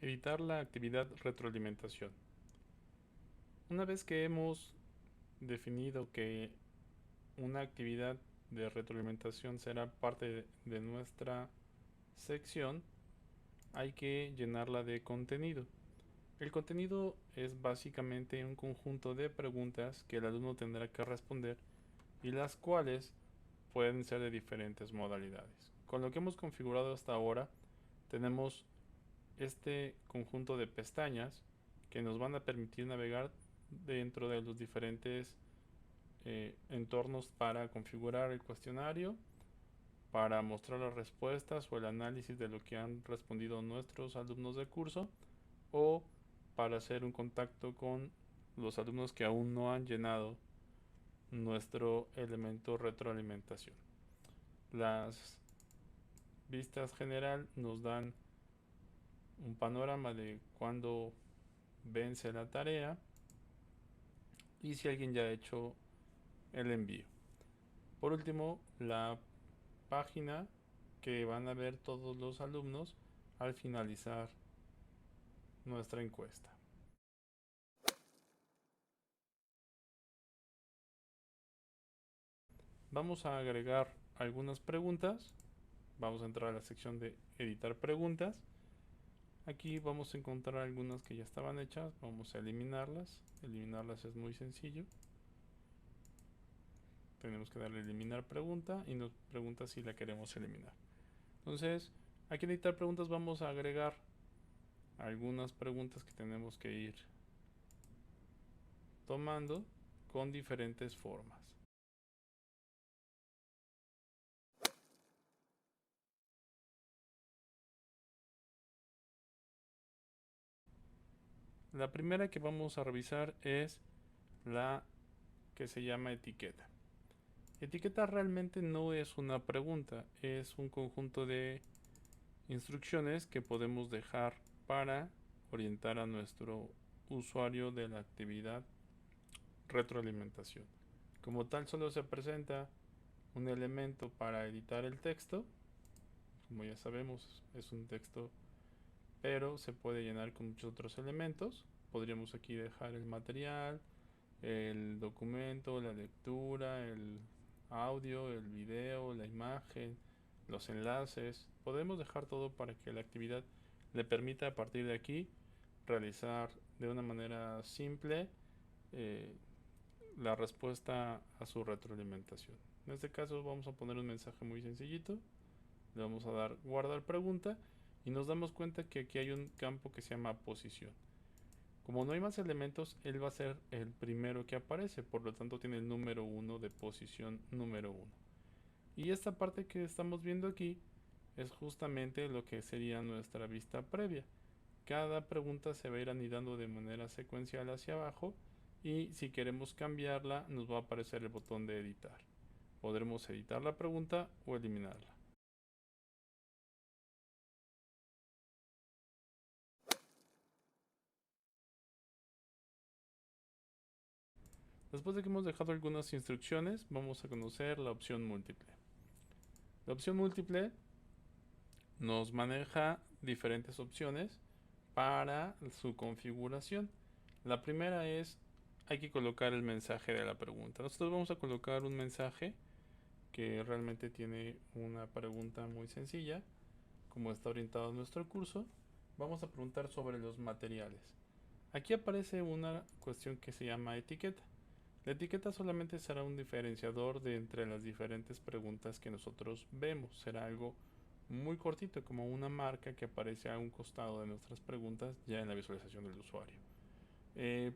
Editar la actividad retroalimentación. Una vez que hemos definido que una actividad de retroalimentación será parte de nuestra sección, hay que llenarla de contenido. El contenido es básicamente un conjunto de preguntas que el alumno tendrá que responder y las cuales pueden ser de diferentes modalidades. Con lo que hemos configurado hasta ahora, tenemos este conjunto de pestañas que nos van a permitir navegar dentro de los diferentes entornos para configurar el cuestionario, para mostrar las respuestas o el análisis de lo que han respondido nuestros alumnos de curso, o para hacer un contacto con los alumnos que aún no han llenado nuestro elemento retroalimentación. Las vistas general nos dan un panorama de cuándo vence la tarea y si alguien ya ha hecho el envío. Por último, la página que van a ver todos los alumnos al finalizar nuestra encuesta. Vamos a agregar algunas preguntas. Vamos a entrar a la sección de editar preguntas. Aquí vamos a encontrar algunas que ya estaban hechas. Vamos a eliminarlas. Eliminarlas es muy sencillo. Tenemos que darle a eliminar pregunta y nos pregunta si la queremos eliminar. Entonces, aquí en editar preguntas vamos a agregar algunas preguntas que tenemos que ir tomando con diferentes formas. La primera que vamos a revisar es la que se llama etiqueta. Etiqueta realmente no es una pregunta, es un conjunto de instrucciones que podemos dejar para orientar a nuestro usuario de la actividad retroalimentación. Como tal, solo se presenta un elemento para editar el texto. Como ya sabemos, es un texto, pero se puede llenar con muchos otros elementos. Podríamos aquí dejar el material, el documento, la lectura, el audio, el video, la imagen, los enlaces. Podemos dejar todo para que la actividad le permita a partir de aquí realizar de una manera simple eh, la respuesta a su retroalimentación. En este caso vamos a poner un mensaje muy sencillito, le vamos a dar guardar pregunta y nos damos cuenta que aquí hay un campo que se llama posición. Como no hay más elementos, él va a ser el primero que aparece, por lo tanto tiene el número 1 de posición número 1. Y esta parte que estamos viendo aquí es justamente lo que sería nuestra vista previa. Cada pregunta se va a ir anidando de manera secuencial hacia abajo y si queremos cambiarla nos va a aparecer el botón de editar. Podremos editar la pregunta o eliminarla. Después de que hemos dejado algunas instrucciones, vamos a conocer la opción múltiple. La opción múltiple nos maneja diferentes opciones para su configuración. La primera es, hay que colocar el mensaje de la pregunta. Nosotros vamos a colocar un mensaje que realmente tiene una pregunta muy sencilla. Como está orientado nuestro curso, vamos a preguntar sobre los materiales. Aquí aparece una cuestión que se llama etiqueta. La etiqueta solamente será un diferenciador de entre las diferentes preguntas que nosotros vemos. Será algo muy cortito, como una marca que aparece a un costado de nuestras preguntas ya en la visualización del usuario.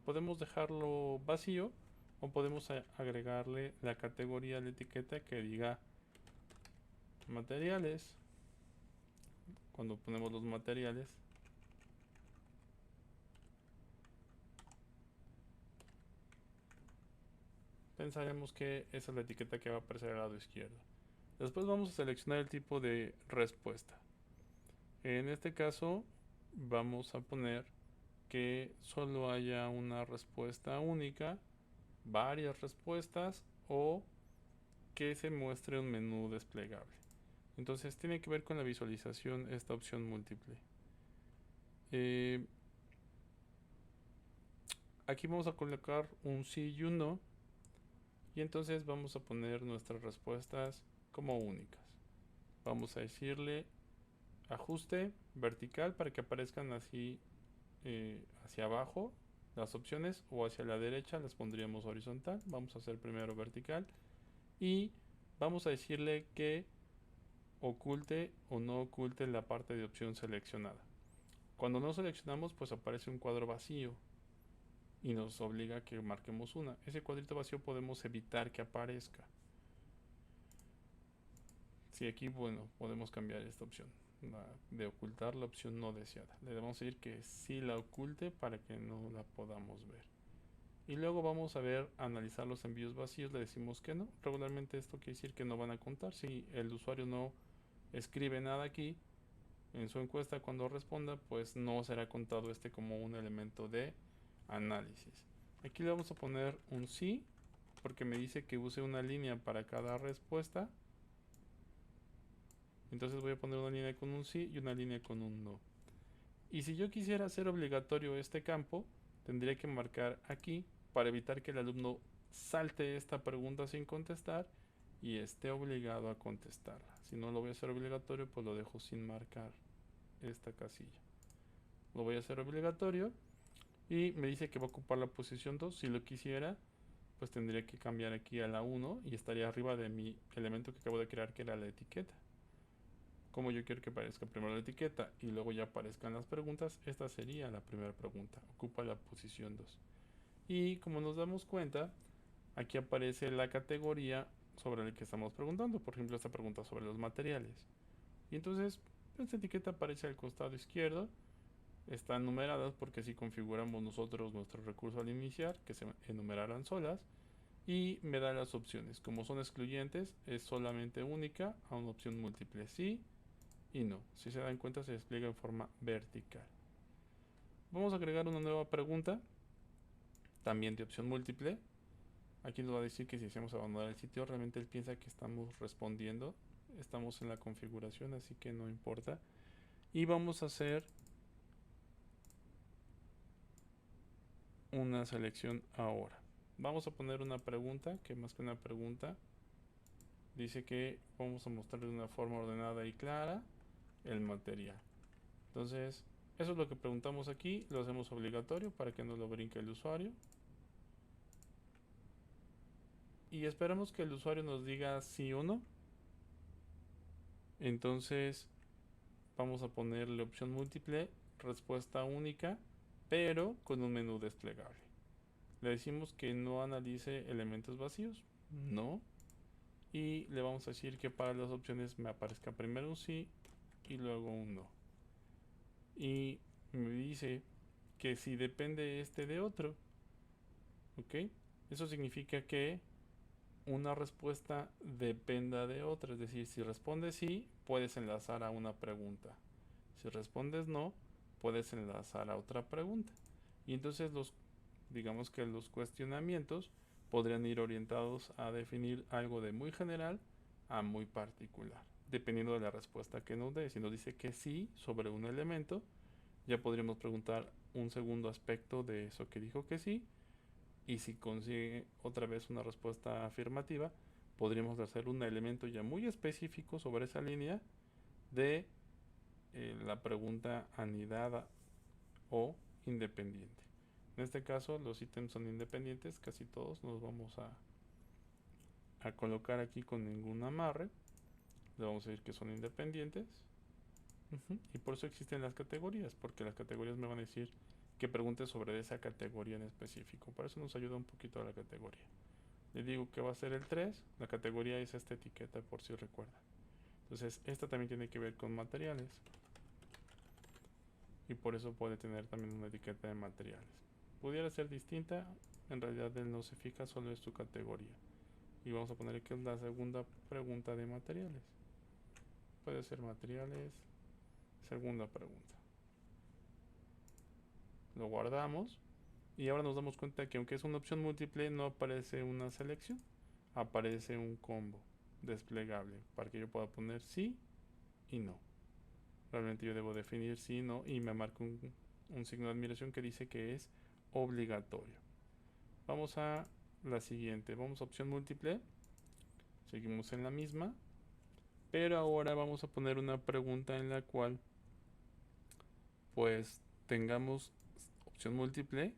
Podemos dejarlo vacío o podemos agregarle la categoría de la etiqueta que diga materiales. Cuando ponemos los materiales, pensaremos que esa es la etiqueta que va a aparecer al lado izquierdo. Después vamos a seleccionar el tipo de respuesta. En este caso vamos a poner que solo haya una respuesta única, varias respuestas o que se muestre un menú desplegable. Entonces tiene que ver con la visualización esta opción múltiple. Eh, Aquí vamos a colocar un sí y un no. Y entonces vamos a poner nuestras respuestas como únicas. Vamos a decirle ajuste vertical para que aparezcan así hacia abajo las opciones, o hacia la derecha las pondríamos horizontal. Vamos a hacer primero vertical y vamos a decirle que oculte o no oculte la parte de opción seleccionada. Cuando no seleccionamos, pues aparece un cuadro vacío y nos obliga a que marquemos una. Ese cuadrito vacío podemos evitar que aparezca. Si aquí, bueno, podemos cambiar esta opción de ocultar la opción no deseada. Le vamos a decir que sí la oculte para que no la podamos ver. Y luego vamos a ver, analizar los envíos vacíos. Le decimos que no. Regularmente esto quiere decir que no van a contar. Si el usuario no escribe nada aquí en su encuesta, cuando responda, pues no será contado este como un elemento de análisis. Aquí le vamos a poner un sí, porque me dice que use una línea para cada respuesta. Entonces voy a poner una línea con un sí y una línea con un no. Y si yo quisiera hacer obligatorio este campo, tendría que marcar aquí para evitar que el alumno salte esta pregunta sin contestar y esté obligado a contestarla. Si no lo voy a hacer obligatorio, pues lo dejo sin marcar esta casilla. Lo voy a hacer obligatorio y me dice que va a ocupar la posición 2. Si lo quisiera, pues tendría que cambiar aquí a la 1 y estaría arriba de mi elemento que acabo de crear, que era la etiqueta. Como yo quiero que aparezca primero la etiqueta y luego ya aparezcan las preguntas, esta sería la primera pregunta, ocupa la posición 2. Y como nos damos cuenta, aquí aparece la categoría sobre la que estamos preguntando. Por ejemplo, esta pregunta sobre los materiales. Y entonces, esta etiqueta aparece al costado izquierdo. Están numeradas porque si configuramos nosotros nuestro recurso al iniciar, que se enumerarán solas. Y me da las opciones. Como son excluyentes, es solamente única a una opción múltiple sí y no. Si se dan cuenta, se despliega en forma vertical. Vamos a agregar una nueva pregunta, también de opción múltiple. Aquí nos va a decir que si hacemos abandonar el sitio, realmente él piensa que estamos respondiendo. Estamos en la configuración, así que no importa. Y vamos a hacer una selección ahora. Vamos a poner una pregunta, que más que una pregunta, dice que vamos a mostrar de una forma ordenada y clara el material. Entonces, eso es lo que preguntamos aquí, lo hacemos obligatorio para que no lo brinque el usuario. Y esperamos que el usuario nos diga sí o no. Entonces, vamos a ponerle opción múltiple, respuesta única, pero con un menú desplegable. Le decimos que no analice elementos vacíos, no. Y le vamos a decir que para las opciones me aparezca primero un sí y luego un no. Y me dice que si depende este de otro, ¿ok? Eso significa que una respuesta dependa de otra, es decir, si respondes sí, puedes enlazar a una pregunta. Si respondes no, puedes enlazar a otra pregunta. Y entonces digamos que los cuestionamientos podrían ir orientados a definir algo de muy general a muy particular, dependiendo de la respuesta que nos dé. Si nos dice que sí sobre un elemento, ya podríamos preguntar un segundo aspecto de eso que dijo que sí, y si consigue otra vez una respuesta afirmativa, podríamos hacer un elemento ya muy específico sobre esa línea de la pregunta anidada o independiente. En este caso los ítems son independientes, casi todos nos vamos a colocar aquí con ningún amarre. Le vamos a decir que son independientes. Y por eso existen las categorías, porque las categorías me van a decir que pregunte sobre esa categoría en específico. Para eso nos ayuda un poquito a la categoría. Le digo que va a ser el 3, la categoría es esta etiqueta por si recuerdan. Entonces esta también tiene que ver con materiales y por eso puede tener también una etiqueta de materiales. Pudiera ser distinta, en realidad él no se fija, solo es su categoría. Y vamos a poner que es la segunda pregunta de materiales. Puede ser materiales, segunda pregunta. Lo guardamos y ahora nos damos cuenta que aunque es una opción múltiple, no aparece una selección, aparece un combo desplegable para que yo pueda poner sí y no. Realmente yo debo definir sí, no, y me marca un signo de admiración que dice que es obligatorio. Vamos a la siguiente, vamos a opción múltiple, seguimos en la misma, pero ahora vamos a poner una pregunta en la cual pues tengamos opción múltiple,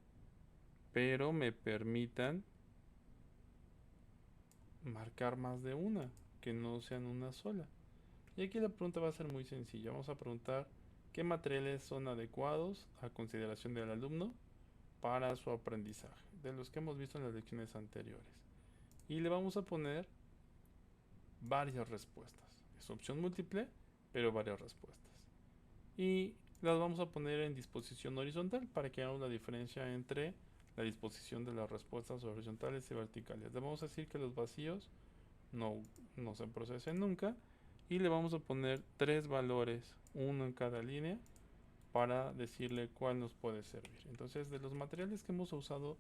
pero me permitan marcar más de una, que no sean una sola. Y aquí la pregunta va a ser muy sencilla. Vamos a preguntar qué materiales son adecuados a consideración del alumno para su aprendizaje, de los que hemos visto en las lecciones anteriores. Y le vamos a poner varias respuestas. Es opción múltiple, pero varias respuestas. Y las vamos a poner en disposición horizontal para que hagamos la diferencia entre la disposición de las respuestas horizontales y verticales. Le vamos a decir que los vacíos no se procesen nunca y le vamos a poner 3 valores, uno en cada línea, para decirle cuál nos puede servir. Entonces, de los materiales que hemos usado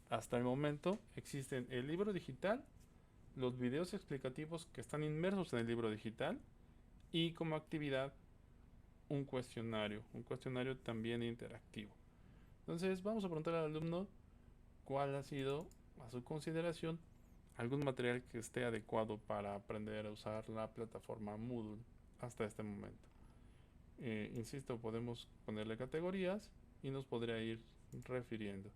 hasta el momento, existen el libro digital, los videos explicativos que están inmersos en el libro digital y como actividad un cuestionario también interactivo. Entonces, vamos a preguntar al alumno cuál ha sido, a su consideración, algún material que esté adecuado para aprender a usar la plataforma Moodle hasta este momento. Insisto, podemos ponerle categorías y nos podría ir refiriendo.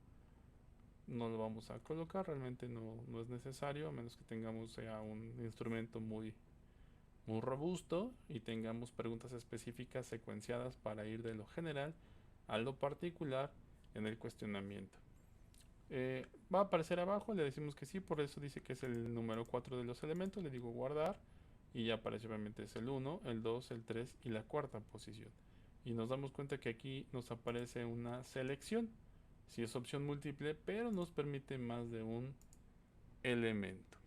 No lo vamos a colocar, realmente no es necesario, a menos que tengamos ya un instrumento muy robusto y tengamos preguntas específicas secuenciadas para ir de lo general a lo particular en el cuestionamiento. Va a aparecer abajo, le decimos que sí, por eso dice que es el número 4 de los elementos, le digo guardar y ya aparece obviamente es el 1, el 2, el 3 y la cuarta posición. Y nos damos cuenta que aquí nos aparece una selección, si es opción múltiple, pero nos permite más de un elemento.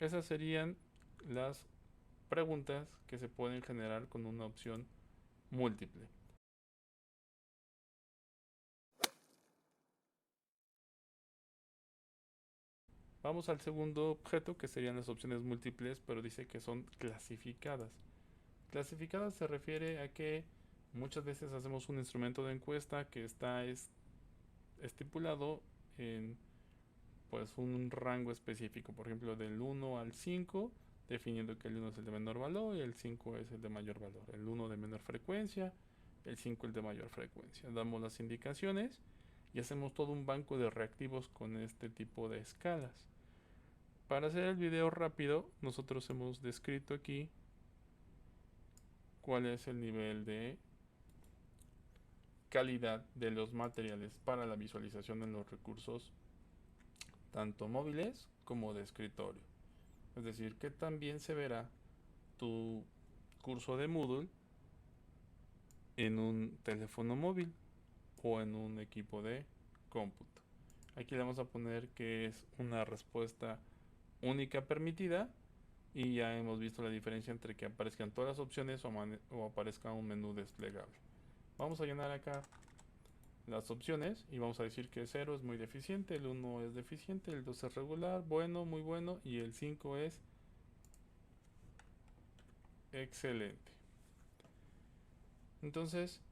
Esas serían las preguntas que se pueden generar con una opción múltiple. Vamos al segundo objeto, que serían las opciones múltiples, pero dice que son clasificadas. Clasificadas se refiere a que muchas veces hacemos un instrumento de encuesta que está estipulado en pues un rango específico, por ejemplo del 1 al 5, definiendo que el 1 es el de menor valor y el 5 es el de mayor valor, el 1 de menor frecuencia, el 5 el de mayor frecuencia. Damos las indicaciones y hacemos todo un banco de reactivos con este tipo de escalas. Para hacer el video rápido, nosotros hemos descrito aquí cuál es el nivel de calidad de los materiales para la visualización en los recursos tanto móviles como de escritorio. Es decir, que también se verá tu curso de Moodle en un teléfono móvil o en un equipo de cómputo. Aquí le vamos a poner que es una respuesta única permitida y ya hemos visto la diferencia entre que aparezcan todas las opciones o aparezca un menú desplegable. Vamos a llenar acá las opciones y vamos a decir que 0 es muy deficiente, el 1 es deficiente, el 2 es regular, bueno, muy bueno y el 5 es excelente. Entonces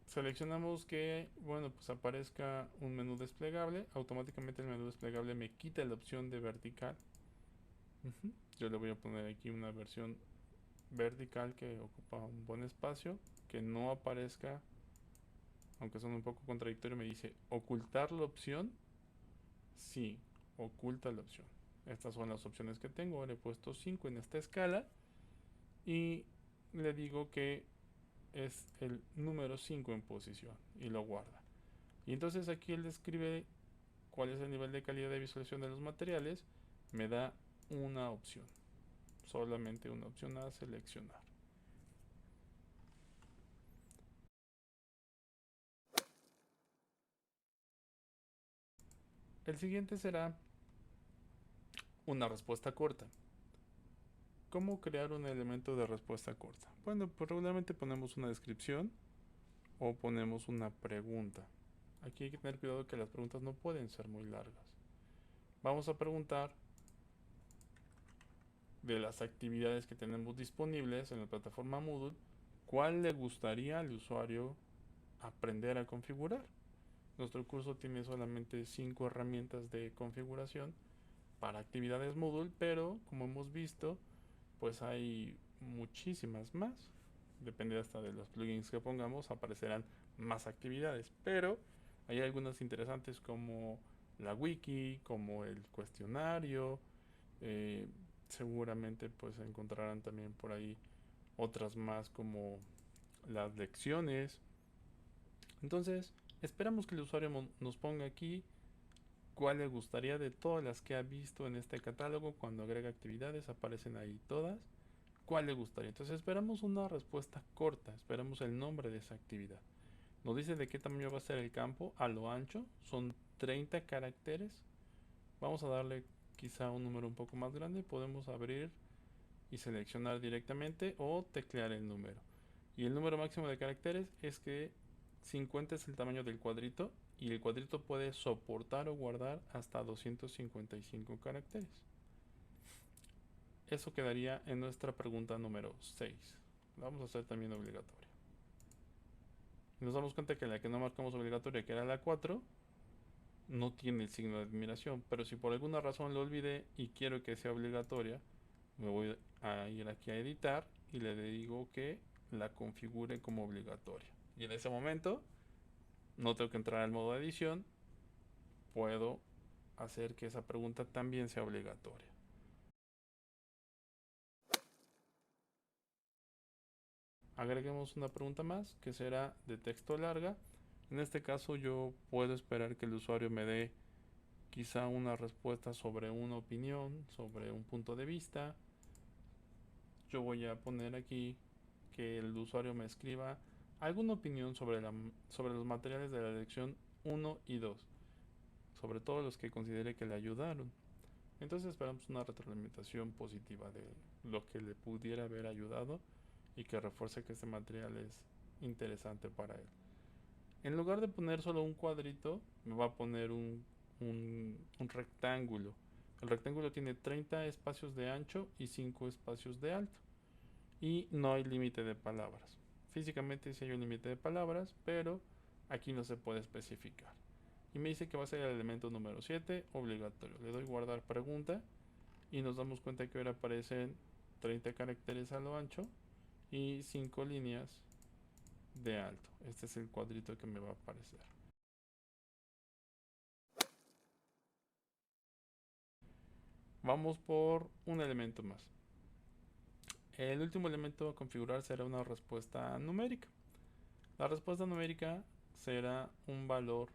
seleccionamos que, bueno, pues aparezca un menú desplegable. Automáticamente el menú desplegable me quita la opción de vertical. Yo le voy a poner aquí una versión vertical que ocupa un buen espacio, que no aparezca, aunque son un poco contradictorio. Me dice ocultar la opción. Sí, oculta la opción. Estas son las opciones que tengo. Le he puesto 5 en esta escala y le digo que es el número 5 en posición y lo guarda. Y entonces aquí él describe cuál es el nivel de calidad de visualización de los materiales. Me da una opción, solamente una opción a seleccionar. El siguiente será una respuesta corta. ¿Cómo crear un elemento de respuesta corta? Bueno, pues regularmente ponemos una descripción o ponemos una pregunta. Aquí hay que tener cuidado que las preguntas no pueden ser muy largas. Vamos a preguntar de las actividades que tenemos disponibles en la plataforma Moodle, cuál le gustaría al usuario aprender a configurar. Nuestro curso tiene solamente 5 herramientas de configuración para actividades Moodle, pero como hemos visto, pues hay muchísimas más. Depende hasta de los plugins que pongamos, aparecerán más actividades, pero hay algunas interesantes como la wiki, como el cuestionario. eh, Seguramente pues encontrarán también por ahí otras más como las lecciones. Entonces, esperamos que el usuario nos ponga aquí cuál le gustaría de todas las que ha visto en este catálogo. Cuando agrega actividades aparecen ahí todas. ¿Cuál le gustaría? Entonces esperamos una respuesta corta, esperamos el nombre de esa actividad. Nos dice de qué tamaño va a ser el campo a lo ancho, son 30 caracteres. Vamos a darle quizá un número un poco más grande, podemos abrir y seleccionar directamente o teclear el número. Y el número máximo de caracteres es que 50 es el tamaño del cuadrito y el cuadrito puede soportar o guardar hasta 255 caracteres. Eso quedaría en nuestra pregunta número 6. La vamos a hacer también obligatoria. Y nos damos cuenta que la que no marcamos obligatoria, que era la 4, no tiene el signo de admiración. Pero si por alguna razón lo olvidé y quiero que sea obligatoria, me voy a ir aquí a editar y le digo que la configure como obligatoria. Y en ese momento no tengo que entrar al modo de edición, puedo hacer que esa pregunta también sea obligatoria. Agreguemos una pregunta más que será de texto larga. En este caso yo puedo esperar que el usuario me dé quizá una respuesta sobre una opinión, sobre un punto de vista. Yo voy a poner aquí que el usuario me escriba alguna opinión sobre los materiales de la lección 1 y 2, sobre todo los que considere que le ayudaron. Entonces esperamos una retroalimentación positiva de lo que le pudiera haber ayudado y que refuerce que este material es interesante para él. En lugar de poner solo un cuadrito, me va a poner un rectángulo. El rectángulo tiene 30 espacios de ancho y 5 espacios de alto. Y no hay límite de palabras. Físicamente sí hay un límite de palabras, pero aquí no se puede especificar. Y me dice que va a ser el elemento número 7, obligatorio. Le doy guardar pregunta y nos damos cuenta que ahora aparecen 30 caracteres a lo ancho y 5 líneas de alto. Este es el cuadrito que me va a aparecer. Vamos por un elemento más. El último elemento a configurar será una respuesta numérica. La respuesta numérica será un valor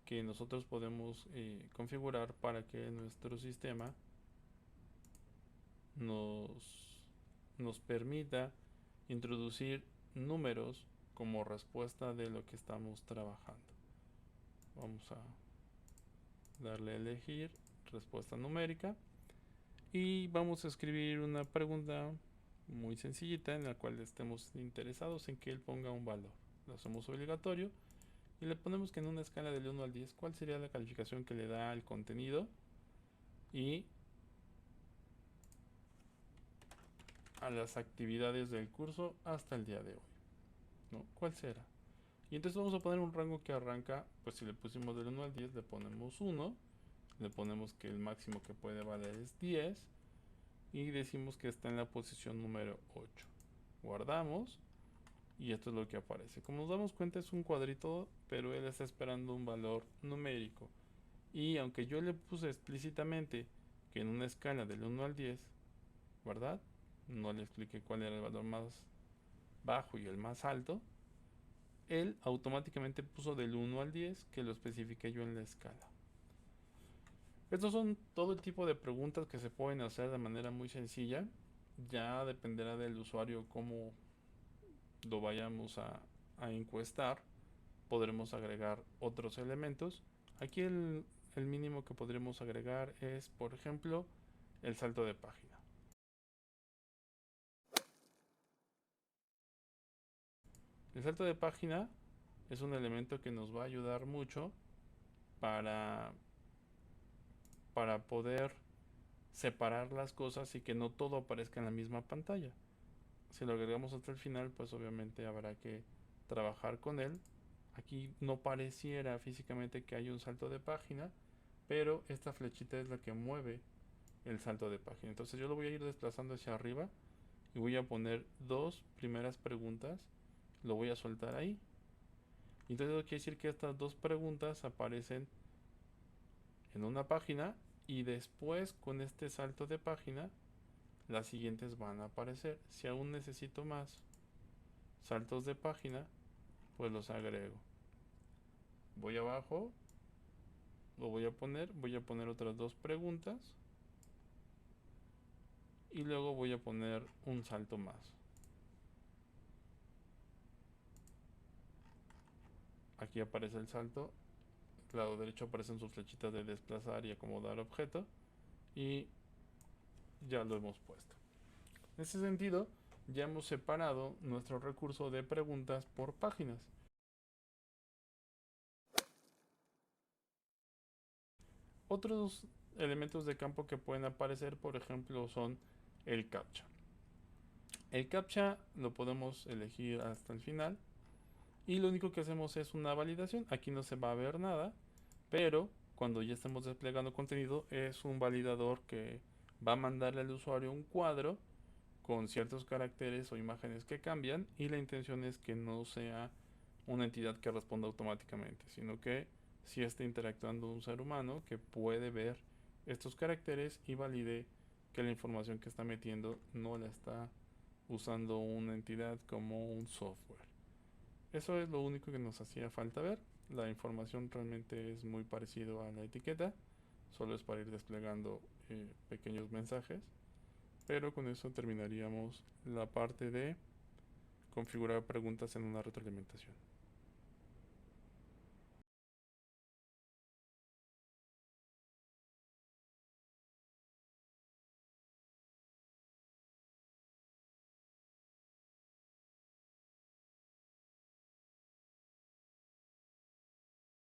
que nosotros podemos configurar para que nuestro sistema nos, nos permita introducir números como respuesta de lo que estamos trabajando. Vamos a darle a elegir respuesta numérica y vamos a escribir una pregunta muy sencillita en la cual estemos interesados en que él ponga un valor. Lo hacemos obligatorio y le ponemos que en una escala del 1 al 10 cuál sería la calificación que le da al contenido y a las actividades del curso hasta el día de hoy, ¿no? ¿Cuál será? Y entonces vamos a poner un rango que arranca, pues si le pusimos del 1 al 10 le ponemos 1, le ponemos que el máximo que puede valer es 10 y decimos que está en la posición número 8. Guardamos y esto es lo que aparece. Como nos damos cuenta es un cuadrito, pero él está esperando un valor numérico. Y aunque yo le puse explícitamente que en una escala del 1 al 10, ¿verdad? No le expliqué cuál era el valor más bajo y el más alto. Él automáticamente puso del 1 al 10 que lo especifiqué yo en la escala. Estos son todo el tipo de preguntas que se pueden hacer de manera muy sencilla. Ya dependerá del usuario cómo lo vayamos a encuestar. Podremos agregar otros elementos. Aquí el mínimo que podremos agregar es, por ejemplo, el salto de página. El salto de página es un elemento que nos va a ayudar mucho para, para poder separar las cosas y que no todo aparezca en la misma pantalla. Si lo agregamos hasta el final, pues obviamente habrá que trabajar con él. Aquí no pareciera físicamente que hay un salto de página, pero esta flechita es la que mueve el salto de página. Entonces yo lo voy a ir desplazando hacia arriba y voy a poner dos primeras preguntas, lo voy a soltar ahí. Entonces eso quiere decir que estas dos preguntas aparecen en una página y después con este salto de página las siguientes van a aparecer. Si aún necesito más saltos de página, pues los agrego. Voy abajo, lo voy a poner otras dos preguntas y luego voy a poner un salto más. Aquí aparece el salto, del lado derecho aparecen sus flechitas de desplazar y acomodar objeto y ya lo hemos puesto. En ese sentido, ya hemos separado nuestro recurso de preguntas por páginas. Otros elementos de campo que pueden aparecer, por ejemplo, son el captcha. El captcha lo podemos elegir hasta el final y lo único que hacemos es una validación. Aquí no se va a ver nada, pero cuando ya estemos desplegando contenido es un validador que va a mandarle al usuario un cuadro con ciertos caracteres o imágenes que cambian y la intención es que no sea una entidad que responda automáticamente, sino que si esté interactuando un ser humano que puede ver estos caracteres y valide que la información que está metiendo no la está usando una entidad como un software. Eso es lo único que nos hacía falta ver. La información realmente es muy parecido a la etiqueta, solo es para ir desplegando pequeños mensajes, pero con eso terminaríamos la parte de configurar preguntas en una retroalimentación.